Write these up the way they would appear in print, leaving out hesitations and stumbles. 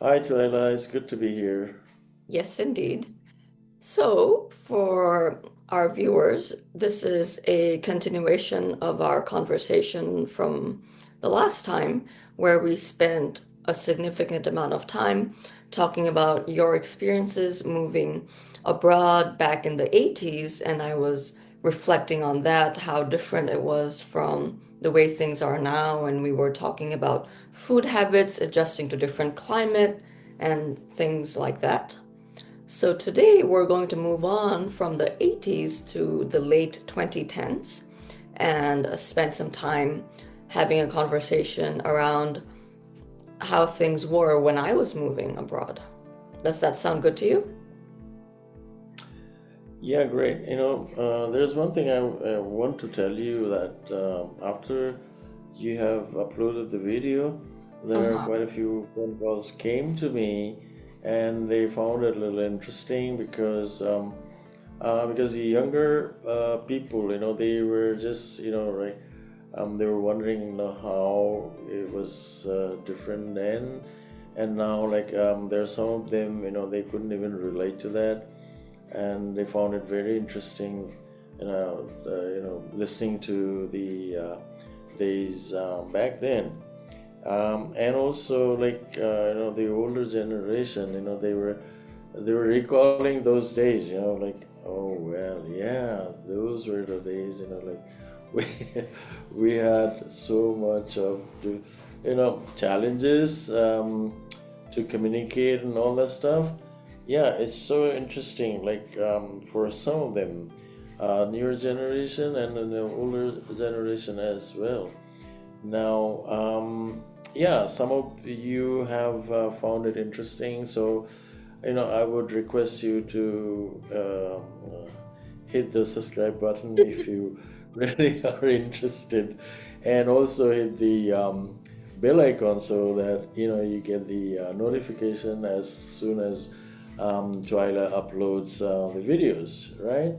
Hi, Twyla. It's good to be here. Yes, indeed. So, for our viewers, this is a continuation of our conversation from the last time, where we spent a significant amount of time talking about your experiences moving abroad back in the 80s, and I was reflecting on that, how different it was from the way things are now, and we were talking about food habits, adjusting to different climate, and things like that. So today we're going to move on from the 80s to the late 2010s and spend some time having a conversation around how things were when I was moving abroad. Does that sound good to you? Yeah, great. There's one thing I want to tell you that after you have uploaded the video, there are Uh-huh. quite a few phone calls came to me, and they found it a little interesting because the younger people, they were just, right, they were wondering, how it was different then and now. Like, there are some of them, they couldn't even relate to that, and they found it very interesting, listening to the days back then. And also, like, the older generation, they were recalling those days, like, oh well, yeah, those were the days, like, we we had so much of challenges to communicate and all that stuff. Yeah, it's so interesting. Like, for some of them, newer generation and then the older generation as well. Now, yeah, some of you have found it interesting. So, I would request you to hit the subscribe button if you really are interested, and also hit the bell icon so that you get the notification as soon as Twyla uploads the videos, right?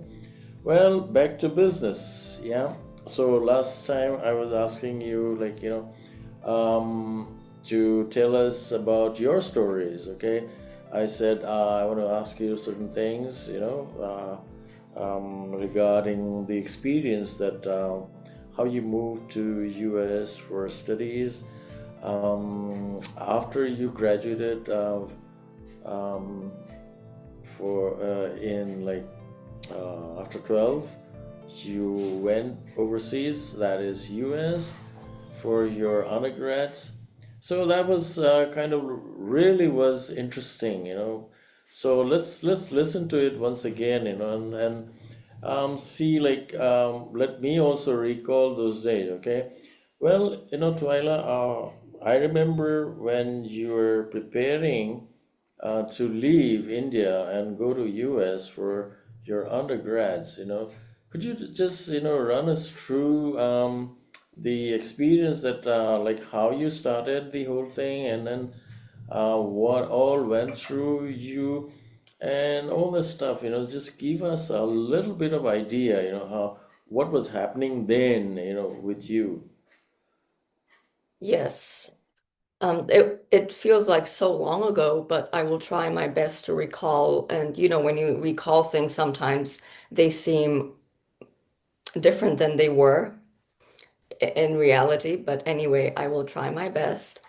Well, back to business. Yeah. So last time I was asking you, like, to tell us about your stories. Okay. I said I want to ask you certain things, regarding the experience that how you moved to US for studies after you graduated um, for in like after 12 you went overseas, that is US, for your undergrads. So that was kind of really was interesting, so let's listen to it once again, and see, like, let me also recall those days. Okay. Well, Twyla, I remember when you were preparing to leave India and go to US for your undergrads. Could you just run us through the experience that like how you started the whole thing, and then what all went through you and all this stuff. Just give us a little bit of idea, how what was happening then, with you. Yes. It feels like so long ago, but I will try my best to recall. And when you recall things, sometimes they seem different than they were in reality. But anyway, I will try my best.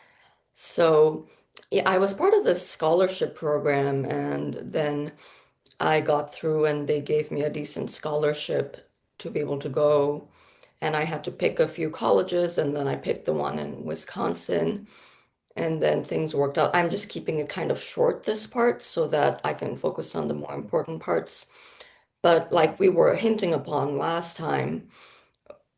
So, yeah, I was part of this scholarship program, and then I got through, and they gave me a decent scholarship to be able to go. And I had to pick a few colleges, and then I picked the one in Wisconsin, and then things worked out. I'm just keeping it kind of short, this part, so that I can focus on the more important parts. But like we were hinting upon last time,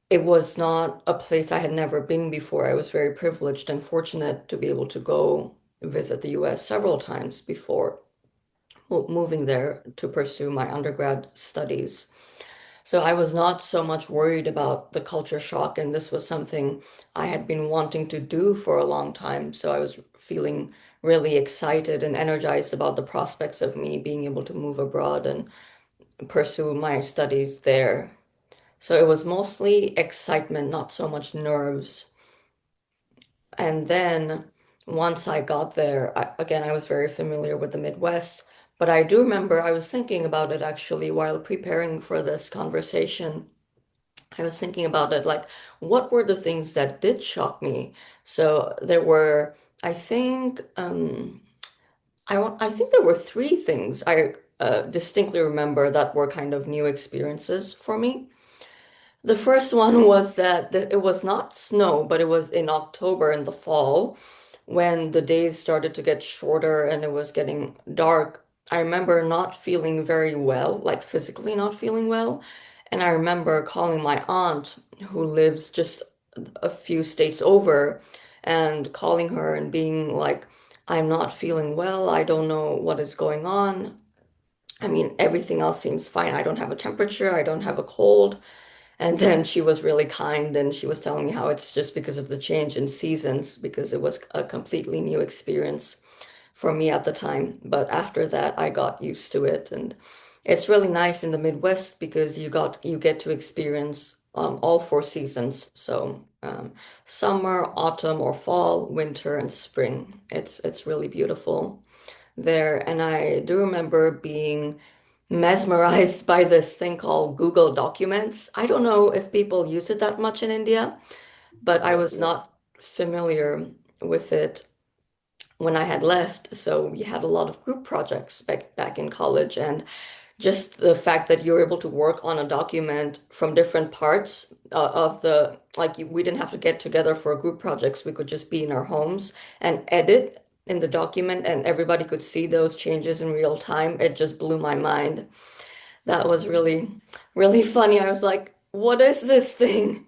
it was not a place I had never been before. I was very privileged and fortunate to be able to go visit the US several times before moving there to pursue my undergrad studies. So I was not so much worried about the culture shock, and this was something I had been wanting to do for a long time. So I was feeling really excited and energized about the prospects of me being able to move abroad and pursue my studies there. So it was mostly excitement, not so much nerves. And then once I got there, again, I was very familiar with the Midwest, but I do remember I was thinking about it actually while preparing for this conversation. I was thinking about it like, what were the things that did shock me? So there were, I think, I think there were three things I distinctly remember that were kind of new experiences for me. The first one was that it was not snow, but it was in October in the fall when the days started to get shorter and it was getting dark. I remember not feeling very well, like physically not feeling well. And I remember calling my aunt, who lives just a few states over, and calling her and being like, I'm not feeling well. I don't know what is going on. I mean, everything else seems fine. I don't have a temperature. I don't have a cold. And then she was really kind and she was telling me how it's just because of the change in seasons, because it was a completely new experience for me at the time. But after that, I got used to it. And it's really nice in the Midwest because you get to experience all four seasons. So summer, autumn or fall, winter and spring. It's really beautiful there. And I do remember being mesmerized by this thing called Google Documents. I don't know if people use it that much in India, but I Yeah, was yeah. not familiar with it when I had left. So we had a lot of group projects back in college, and just the fact that you're able to work on a document from different parts of the we didn't have to get together for group projects. We could just be in our homes and edit in the document, and everybody could see those changes in real time. It just blew my mind. That was Mhm. really funny. I was like, what is this thing?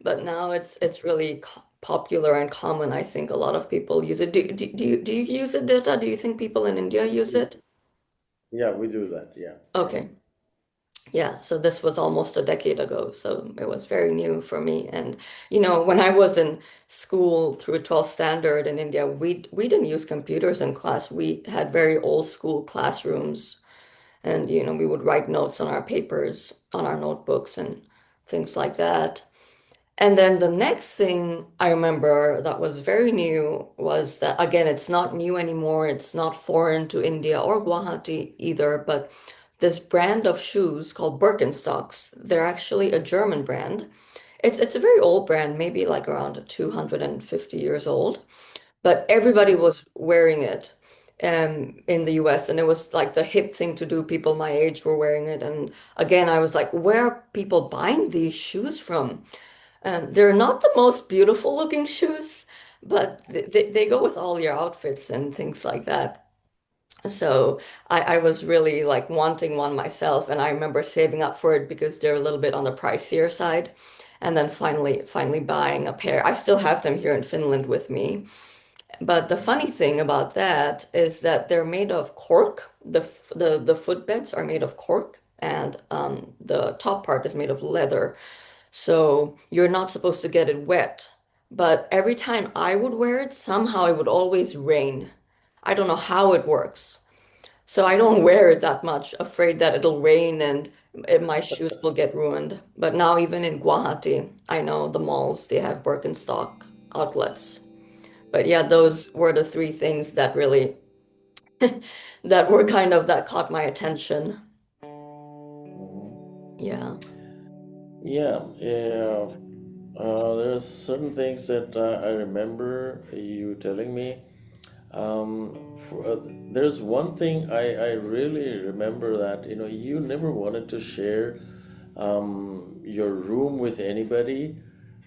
But now it's really popular and common. I think a lot of people use it. Do you use it, Dita? Do you think people in India use it? Yeah, we do that. Yeah. Okay. Yeah, so this was almost a decade ago, so it was very new for me. And when I was in school through 12th standard in India, we didn't use computers in class. We had very old school classrooms, and we would write notes on our papers, on our notebooks, and things like that. And then the next thing I remember that was very new was that, again, it's not new anymore. It's not foreign to India or Guwahati either, but this brand of shoes called Birkenstocks, they're actually a German brand. It's a very old brand, maybe like around 250 years old, but everybody Mhm. was wearing it in the US, and it was like the hip thing to do. People my age were wearing it. And again, I was like, where are people buying these shoes from? They're not the most beautiful looking shoes, but they go with all your outfits and things like that. So I was really like wanting one myself, and I remember saving up for it because they're a little bit on the pricier side. And then finally buying a pair. I still have them here in Finland with me. But the funny thing about that is that they're made of cork. The footbeds are made of cork, and the top part is made of leather. So you're not supposed to get it wet. But every time I would wear it, somehow it would always rain. I don't know how it works. So I don't wear it that much, afraid that it'll rain and my shoes will get ruined. But now even in Guwahati, I know the malls, they have Birkenstock outlets. But yeah, those were the three things that really that caught my attention. Mhm. Yeah. Yeah, yeah. There's certain things that I remember you telling me. There's one thing I really remember that you never wanted to share your room with anybody.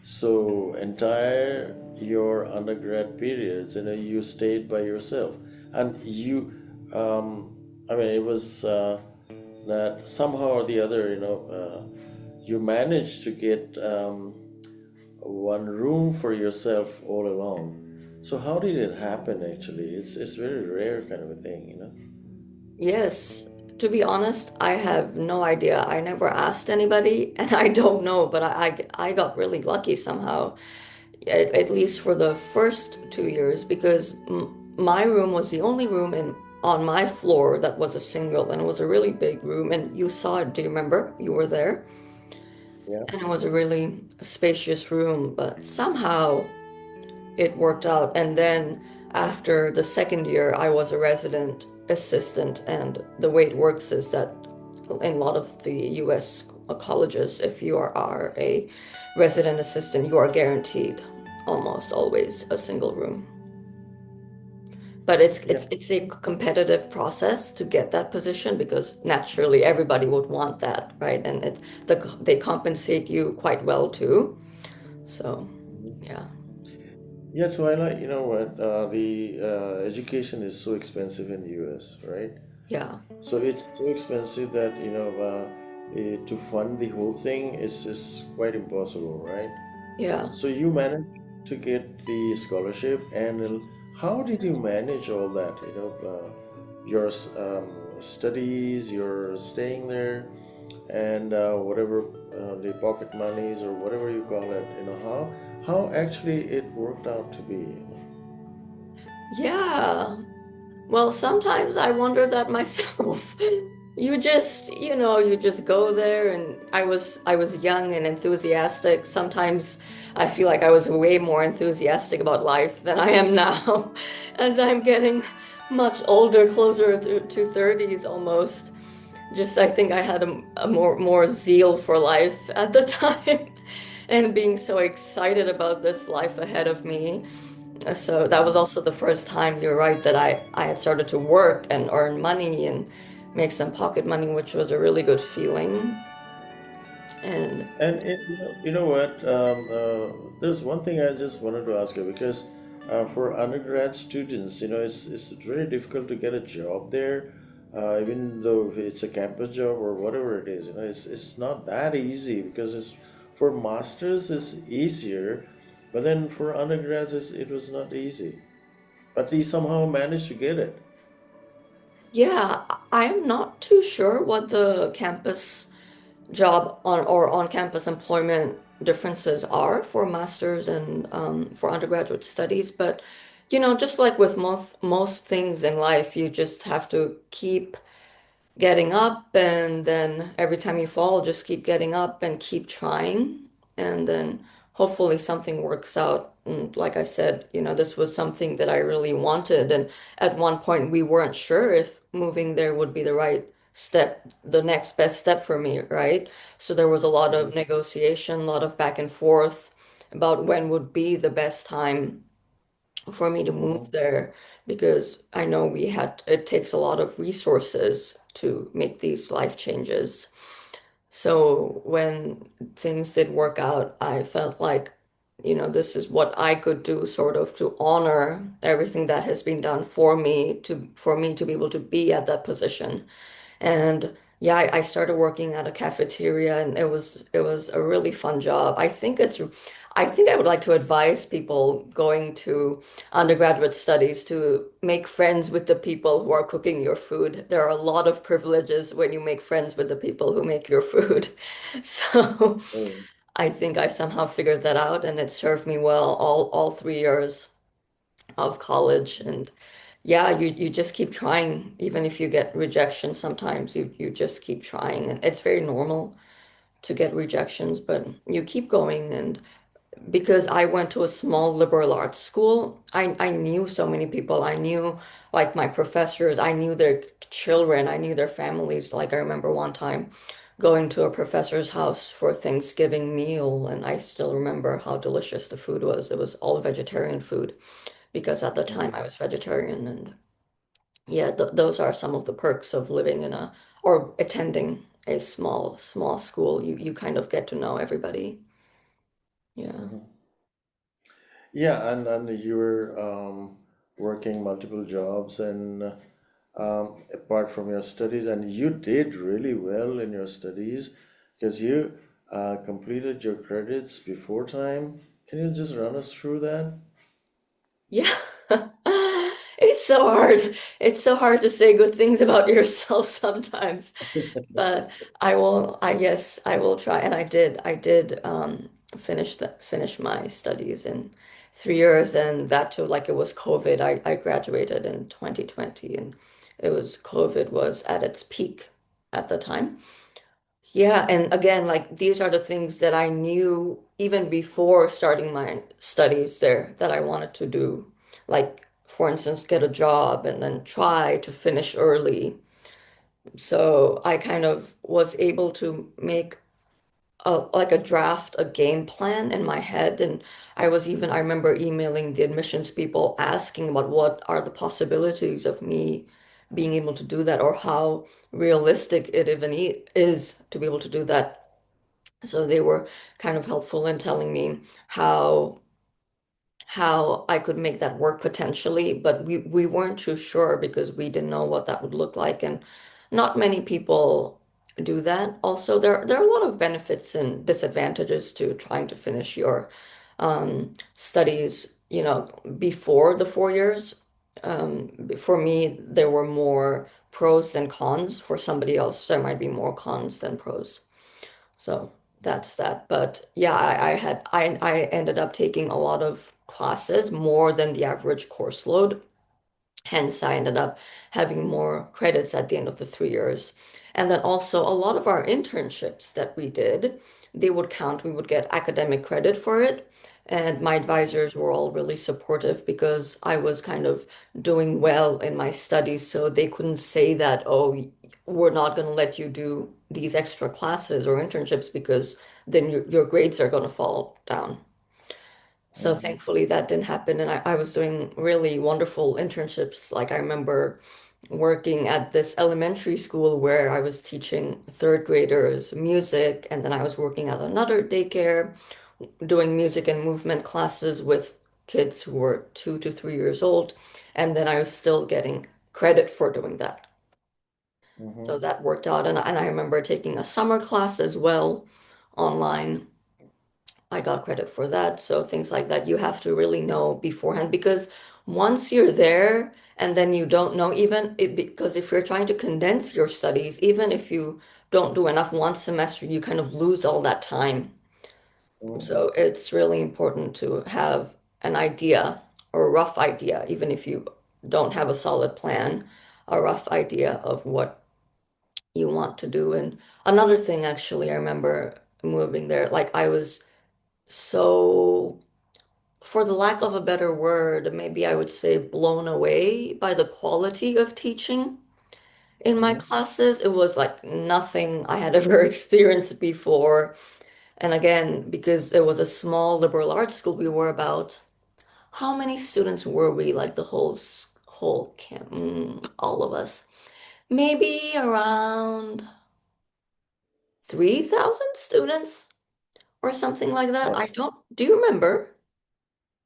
So entire your undergrad periods, you stayed by yourself, and I mean, it was that somehow or the other, you managed to get one room for yourself all along. So how did it happen actually? It's very rare kind of a thing. Yes. To be honest, I have no idea. I never asked anybody, and I don't know, but I got really lucky somehow, at least for the first 2 years, because m my room was the only room on my floor that was a single, and it was a really big room, and you saw it. Do you remember? You were there, Yeah. and it was a really spacious room, but somehow it worked out. And then after the second year, I was a resident assistant, and the way it works is that in a lot of the US colleges, if you are a resident assistant, you are guaranteed almost always a single room. But it's Yeah. it's it's a competitive process to get that position because naturally everybody would want that, right? And they compensate you quite well too. So, Mhm. yeah. Yeah, Twilight, you know what? The education is so expensive in the US, right? Yeah. So it's so expensive that, to fund the whole thing is quite impossible, right? Yeah. So you managed to get the scholarship, and how did you manage all that? Your studies, your staying there, and whatever the pocket monies or whatever you call it. How actually it worked out to be. Yeah. Well, sometimes I wonder that myself. You just go there and I was young and enthusiastic. Sometimes I feel like I was way more enthusiastic about life than I am now as I'm getting much older, closer to 30s almost. Just I think I had a more zeal for life at the time and being so excited about this life ahead of me. So that was Mhm. also the first time, you're right, that I had started to work and earn money and make some pocket money, which was a really good feeling. And And you know what? There's one thing I just wanted to ask you because for undergrad students, it's very difficult to get a job there, even though if it's a campus job or whatever it is. It's not that easy because it's for masters it's easier, but then for undergrads it was not easy. But he somehow managed to get it. yeah, I'm not too sure what the campus job or on-campus employment differences are for masters and for undergraduate studies, but just like with most things in life, you just have to keep getting up, and then every time you fall, just keep getting up and keep trying. And then hopefully something works out. And like I said, this was something that I really wanted. And at one point, we weren't sure if moving there would be the right step, the next best step for me, right? So there was a lot of Mhm. negotiation, a lot of back and forth about when would be the best time for me to move Mhm. there, because I know it takes a lot of resources to make these life changes. So when things did work out, I felt like, this is what I could do sort of to honor everything that has been done for me to be able to be at that position. And yeah, I started working at a cafeteria, and it was a really fun job. I think I would like to advise people going to undergraduate studies to make friends with the people who are cooking your food. There are a lot of privileges when you make friends with the people who make your food. So Oh. I think I somehow figured that out, and it served me well all 3 years of college. And yeah, you just keep trying, even if you get rejection sometimes, you just keep trying. And it's very normal to get rejections, but you keep going. And because I went to a small liberal arts school, I knew so many people. I knew like my professors, I knew their children, I knew their families. Like I remember one time going to a professor's house for a Thanksgiving meal, and I still remember how delicious the food was. It was all vegetarian food because at the time I Mhm. was vegetarian. And yeah, those are some of the perks of living in a or attending a small school. You kind of get to know everybody. Yeah. Mhm. Yeah, and you were working multiple jobs and apart from your studies, and you did really well in your studies because you completed your credits before time. Can you just run us through that? Yeah. It's so hard. It's so hard to say good things about yourself sometimes. But yes, I will try. And I did finish my studies in 3 years, and that too, like it was COVID. I graduated in 2020, and COVID was at its peak at the time. Yeah, and again, like these are the things that I knew even before starting my studies there that I wanted to do. Like for instance, get a job and then try to finish early. So I kind of was able to make like a draft, a game plan in my head. And I remember emailing the admissions people asking about what are the possibilities of me being able to do that or how realistic it even is to be able to do that. So they were kind of helpful in telling me how I could make that work potentially, but we weren't too sure because we didn't know what that would look like, and not many people do that. Also, there are a lot of benefits and disadvantages to trying to finish your studies, before the 4 years. For me, there were more pros than cons. For somebody else, there might be more cons than pros. So that's that. But yeah, I ended up taking a lot of classes, more than the average course load. Hence, I ended up having more credits at the end of the 3 years. And then also a lot of our internships that we did, they would count, we would get academic credit for it. And my advisors were all really supportive because I was kind of doing well in my studies. So they couldn't say that, oh, we're not going to let you do these extra classes or internships because then your grades are going to fall down. So Hmm. thankfully that didn't happen. And I was doing really wonderful internships. Like I remember working at this elementary school where I was teaching third graders music, and then I was working at another daycare doing music and movement classes with kids who were 2 to 3 years old. And then I was still getting credit for doing that. So Hmm. that worked out. And I remember taking a summer class as well online. I got credit for that. So things like that, you have to really know beforehand because once you're there and then you don't know, because if you're trying to condense your studies, even if you don't do enough one semester, you kind of lose all that time. Hmm. So it's really important to have an idea or a rough idea, even if you don't have a solid plan, a rough idea of what you want to do. And another thing, actually, I remember moving there, like I was so, for the lack of a better word, maybe I would say blown away by the quality of teaching in my Hmm. classes. It was like nothing I had ever experienced before. And again, because it was a small liberal arts school, we were about, how many students were we? Like the whole camp, all of us. Maybe around 3,000 students or something like that. Oh, Do you remember?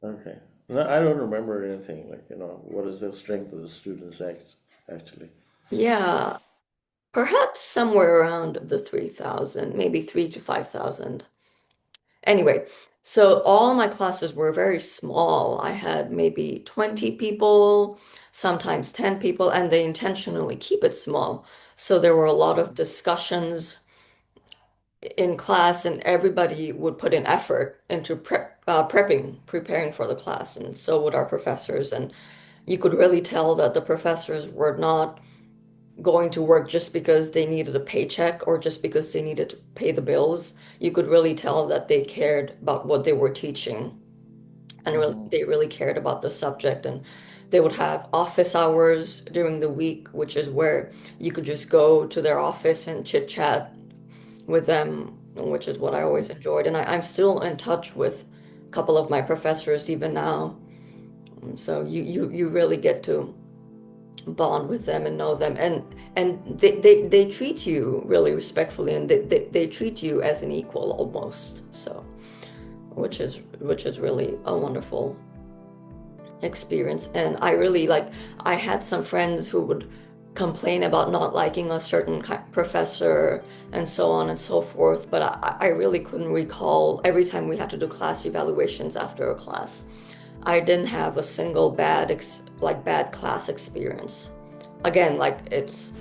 okay. No, I don't remember anything like, what is the strength of the students actually. Yeah, perhaps somewhere around the 3,000, maybe 3 to 5,000. Anyway, so all my classes were very small. I had maybe 20 people, sometimes 10 people, and they intentionally keep it small. So there were a lot of discussions in class, and everybody would put in effort into preparing for the class, and so would our professors. And you could really tell that the professors were not going to work just because they needed a paycheck or just because they needed to pay the bills. You could really tell that they cared about what they were teaching, and Hmm. they really cared about the subject. And they would have office hours during the week, which is where you could just go to their office and chit chat with them, which is what I always enjoyed. And I'm still in touch with a couple of my professors even now. So you really get to bond with them and know them, and they treat you really respectfully, and they treat you as an equal almost. So which is really a wonderful experience. And I really like, I had some friends who would complain about not liking a certain professor and so on and so forth, but I really couldn't recall every time we had to do class evaluations after a class. I didn't have a single bad class experience. Again, like it's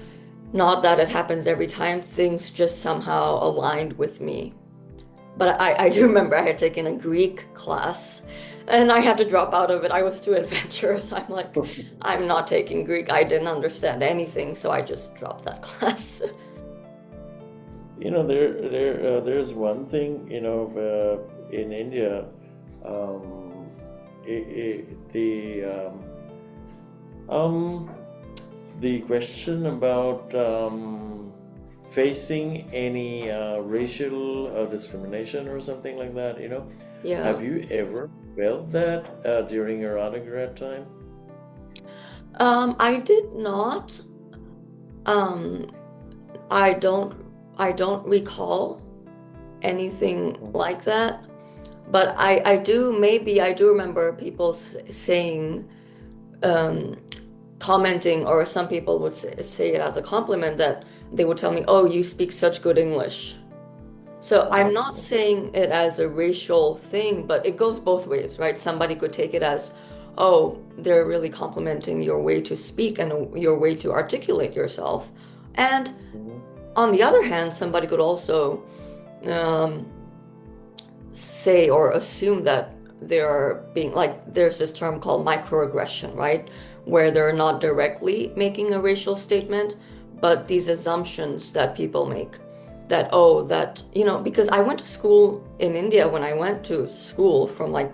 not that it happens every time, things just somehow aligned with me. But I do remember I had taken a Greek class and I had to drop out of it. I was too adventurous. I'm like, I'm not taking Greek. I didn't understand anything, so I just dropped that class. There's one thing, in India, um, the Um, the question about facing any racial discrimination or something like that, Yeah. have you ever felt that during your undergrad time? I did not. Um, I don't I don't recall anything Mhm. like that. But I do remember people saying, um, commenting, or some people would say it as a compliment that they would tell me, "Oh, you speak such good English." So I'm not Okay. saying it as a racial thing, but it goes both ways, right? Somebody could take it as, "Oh, they're really complimenting your way to speak and your way to articulate yourself." And Mhm. on the other hand, somebody could also um, say or assume that they're being like, there's this term called microaggression, right? Where they're not directly making a racial statement, but these assumptions that people make that, oh, that, because I went to school in India. When I went to school from like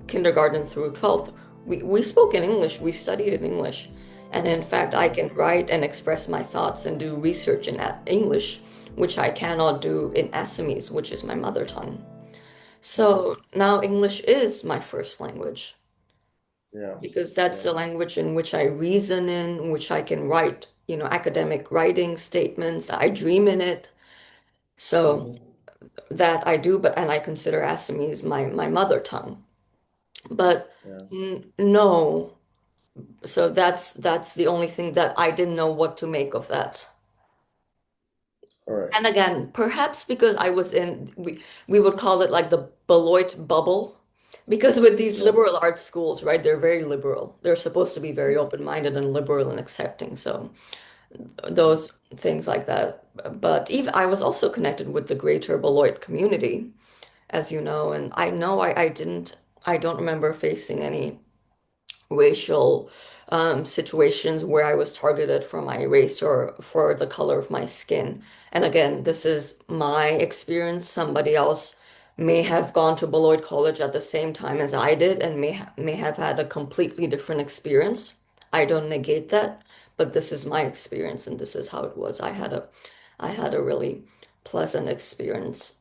kindergarten through 12th, we spoke in English, we studied in English. And in fact, I can Mhm. write and express my thoughts and do research in English, which I cannot do in Assamese, which is my mother tongue. So Mhm. now English is my first language Yeah. because that's Yeah. the language in which I reason in, which I can write, academic writing statements. I dream in it. So Mhm. that I do, but and I consider Assamese my mother tongue. But Yeah. no. So that's the only thing that I didn't know what to make of that. All right. And again, perhaps because I was in, we would call it like the Beloit bubble. Because with these Yeah. liberal arts schools, right, they're very liberal. They're supposed to be very open-minded and liberal and accepting. So Mhm. those things like that. But even I was also connected with the greater Beloit community, as you know, and I know I don't remember facing any racial situations where I was targeted for my race or for the color of my skin. And again, this is my experience. Somebody else may have gone to Beloit College at the same time as I did and may have had a completely different experience. I don't negate that, but this is my experience and this is how it was. I had a really pleasant experience.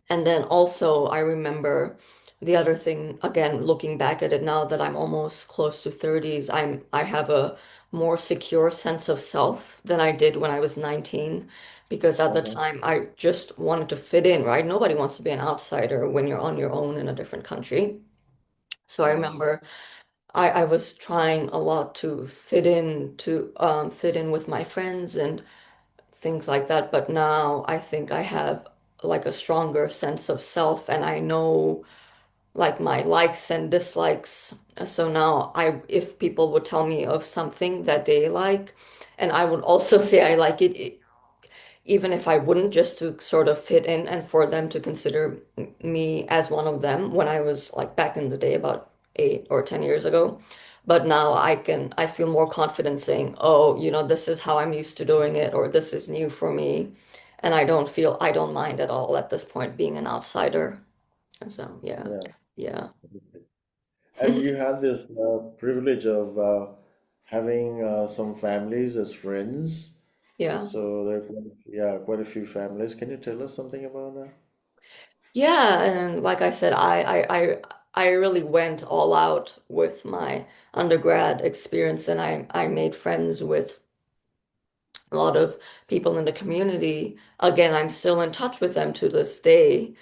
And then also, I remember the other thing, again, looking back at it now that I'm almost close to 30s, I have a more secure sense of self than I did when I was 19, because at the Uh-huh. time I just wanted to fit in, right? Nobody wants to be an outsider when you're on your own in a different country. So I Yeah. remember I was trying a lot to fit in with my friends and things like that. But now I think I have like a stronger sense of self and I know like my likes and dislikes. So now if people would tell me of something that they like, and I would also say I like it, even if I wouldn't, just to sort of fit in and for them to consider me as one of them when I was like back in the day about 8 or 10 years ago. But now I feel more confident saying, oh, this is how I'm used to doing it, or this is new for me. And I don't mind at all at this point being an outsider. So yeah, Yeah. yeah, And you had this privilege of having some families as friends. yeah. So there are yeah, quite a few families. Can you tell us something about that? Yeah, and like I said, I really went all out with my undergrad experience, and I made friends with a lot of people in the community. Again, I'm still in touch with them to this day,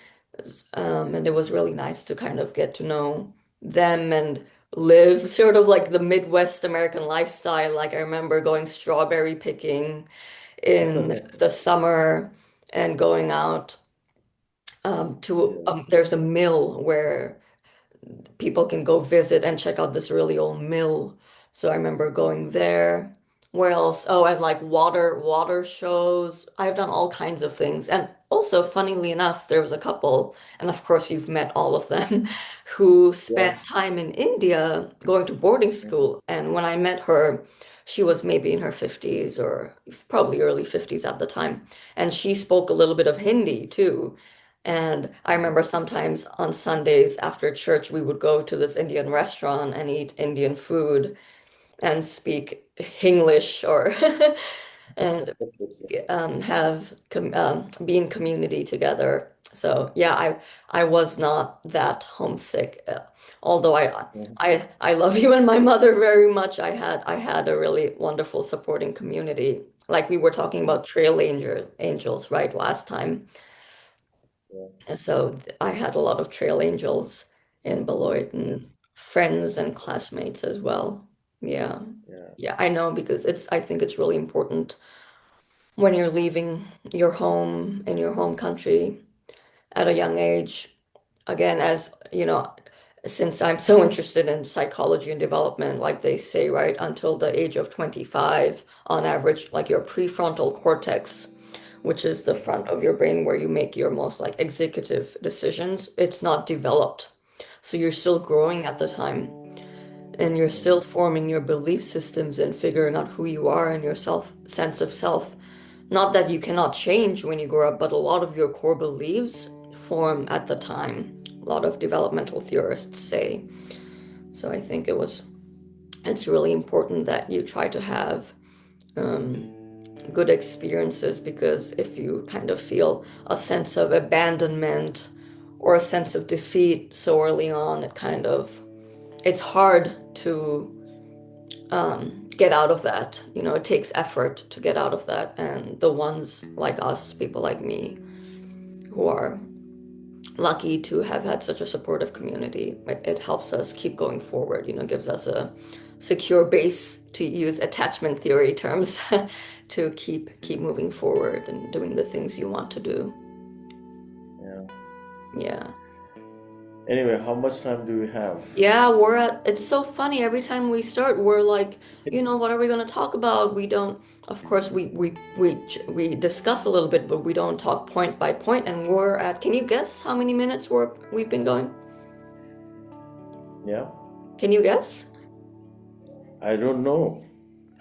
and it was really nice to kind of get to know them and live sort of like the Midwest American lifestyle. Like I remember going strawberry picking in the summer and going out to Yeah. there's a mill where people can go visit and check out this really old mill. So I remember going there. Where else? Oh, and like water shows. I've done all kinds of things. And also, funnily enough, there was a couple, and of course you've met all of them, who spent Yes. time in India going to boarding Mhm. school. And when I met her, she was maybe in her 50s or probably early 50s at the time. And she spoke a little bit of Hindi too. And I remember Mhm. sometimes on Sundays after church, we would go to this Indian restaurant and eat Indian food. and speak English or and have be in community together. So yeah, I was not that homesick. Although Mhm. I love you and my mother very much. I had a really wonderful supporting community. Like we were talking Yeah, about angels, right, last time. yeah, And so I had a lot of trail angels in Beloit yeah, and friends and classmates as well. Yeah. yeah, Yeah, I know because I think it's really important when you're leaving your home in your home country at a young age. Again, as you know, since I'm so interested in psychology and development, like they say, right, until the age of 25, on average, like your prefrontal cortex, which is the front of your brain where you make your most like executive decisions, it's not developed. So you're still growing at the time and you're still mhm, forming your belief systems and figuring out who you are and your self sense of self. Not that you cannot change when you grow up, but a lot of your core beliefs form at the time. A lot of developmental theorists say. So I think it's really important that you try to have good experiences because if you kind of feel a sense of abandonment or a sense of defeat so early on, it's hard to get out of that. You know, it takes effort to get out of that. And the ones like us, people like me, who are lucky to have had such a supportive community, it helps us keep going forward, you know, gives us a secure base to use attachment theory terms to keep moving forward and doing the things you want to do. yeah. Yeah. Anyway, how much time do we have? Yeah, it's so funny. Every time we start, we're like, what are we going to talk about? We don't, of course, we discuss a little bit, but we don't talk point by point. And can you guess how many minutes we've been going? Yeah, Can you guess? I don't know.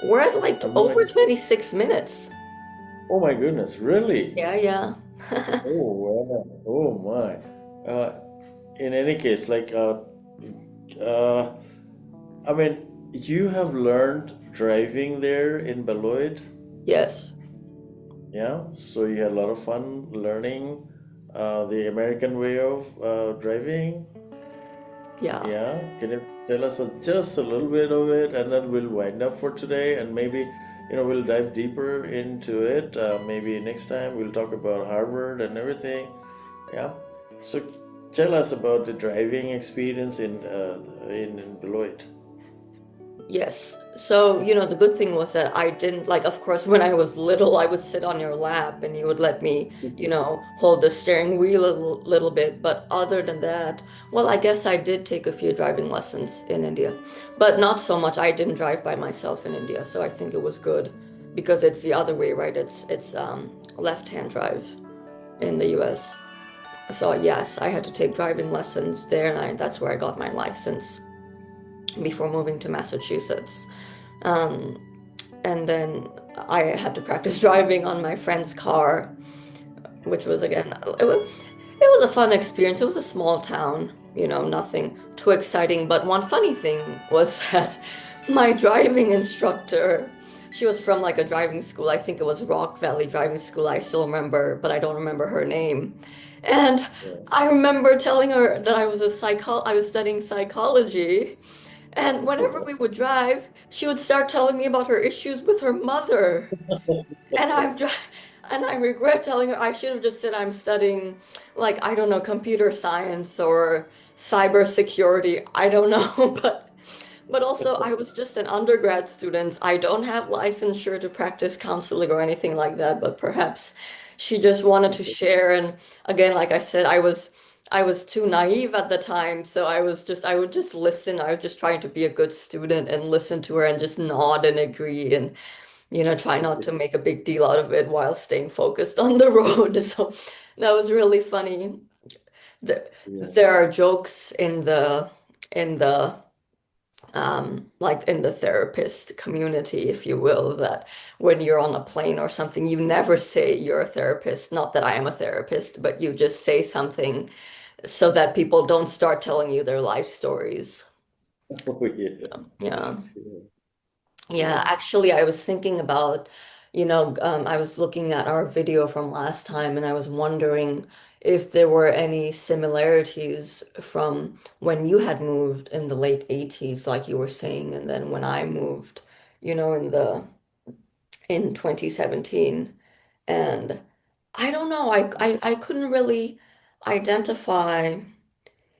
We're at like I have no over idea. 26 minutes. Oh my goodness, really? Yeah, yeah. Oh, wow. Oh my. In any case, uh, I mean, you have learned driving there in Beloit, Yes. yeah? So you had a lot of fun learning the American way of driving, Yeah. yeah? Can you tell us just a little bit of it, and then we'll wind up for today, and maybe, we'll dive deeper into it. Maybe next time we'll talk about Harvard and everything, yeah? So tell us about the driving experience in Beloit. Yes. So, the good thing was that I didn't like, of course, when I was little, I would sit on your lap and you would let me, hold the steering wheel a little bit. But other than that, well, I guess I did take a few driving lessons in India, but not so much. I didn't drive by myself in India, so I think it was good because it's the other way, right? It's left-hand drive in the US. So yes, I had to take driving lessons there, and that's where I got my license before moving to Massachusetts. Um, and then I had to practice driving on my friend's car, which was again, it was a fun experience. It was a small town, nothing too exciting. But one funny thing was that my driving instructor, she was from like a driving school. I think it was Rock Valley Driving School. I still remember, but I don't remember her name. And Yeah. I remember telling her that I was studying psychology. And whenever we would drive, she would start telling me about her issues with her mother. And and I regret telling her I should have just said I'm studying like I don't know computer science or cybersecurity. I don't know, but also I was just an undergrad student. I don't have licensure to practice counseling or anything like that, but perhaps she just wanted to share. And again, like I said, I was too naive at the time, so I would just listen. I was just trying to be a good student and listen to her and just nod and agree and try not to make a big deal out of it while staying focused on the road. So that was really funny. There, Yeah. there are jokes in the like in the therapist community, if you will, that when you're on a plane or something, you never say you're a therapist. Not that I am a therapist, but you just say something so that people don't start telling you their life stories. Oh yeah. Yeah. Yeah. Yeah, actually, I was thinking about, I was looking at our video from last time and I was wondering if there were any similarities from when you had moved in the late 80s, like you were saying, and then when I moved, in 2017. And I don't know, I couldn't really identify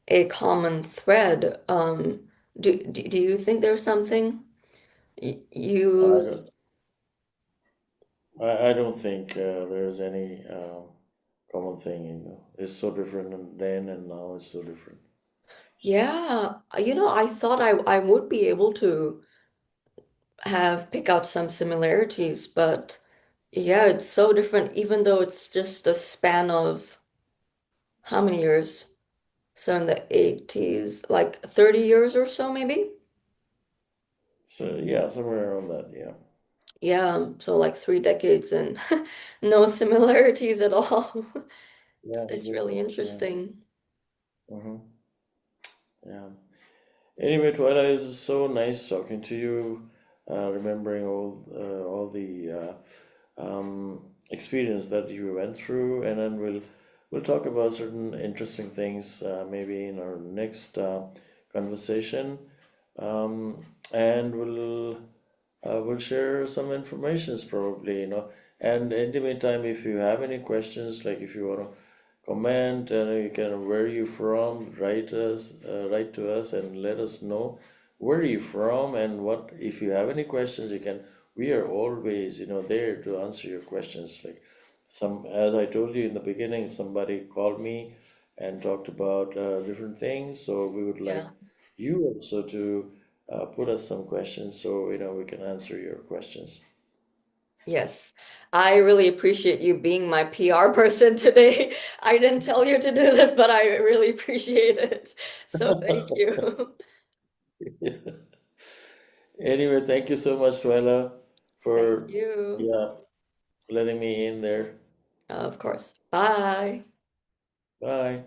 a common thread. Do you think there's something I you don't, I don't think there's any common thing, you know. It's so different then and now it's so different. Yeah, I thought I would be able to have pick out some similarities, but yeah, it's so different, even though it's just a span of how many years? So in the 80s, like 30 years or so, maybe? So yeah, somewhere around that, yeah. Yeah, so like 3 decades and no similarities at all. Yeah, it's It's really different. Yeah. interesting. Hmm. Yeah. Anyway, Twilight, it was so nice talking to you, remembering all the experience that you went through, and then we'll talk about certain interesting things maybe in our next conversation, and we'll share some informations probably, you know. And in the meantime, if you have any questions, like if you want to comment and you can where you from, write to us and let us know where you from and what if you have any questions you can. We are always, you know, there to answer your questions. Like some, as I told you in the beginning, somebody called me and talked about different things, so we would like Yeah. you also to put us some questions so you know we can answer your questions. Yes, I really appreciate you being my PR person today. I didn't tell you to do this, but I really appreciate it. So thank you. Anyway, thank you so much, Tuela, Thank for you. yeah letting me in there. Of course. Bye. Bye.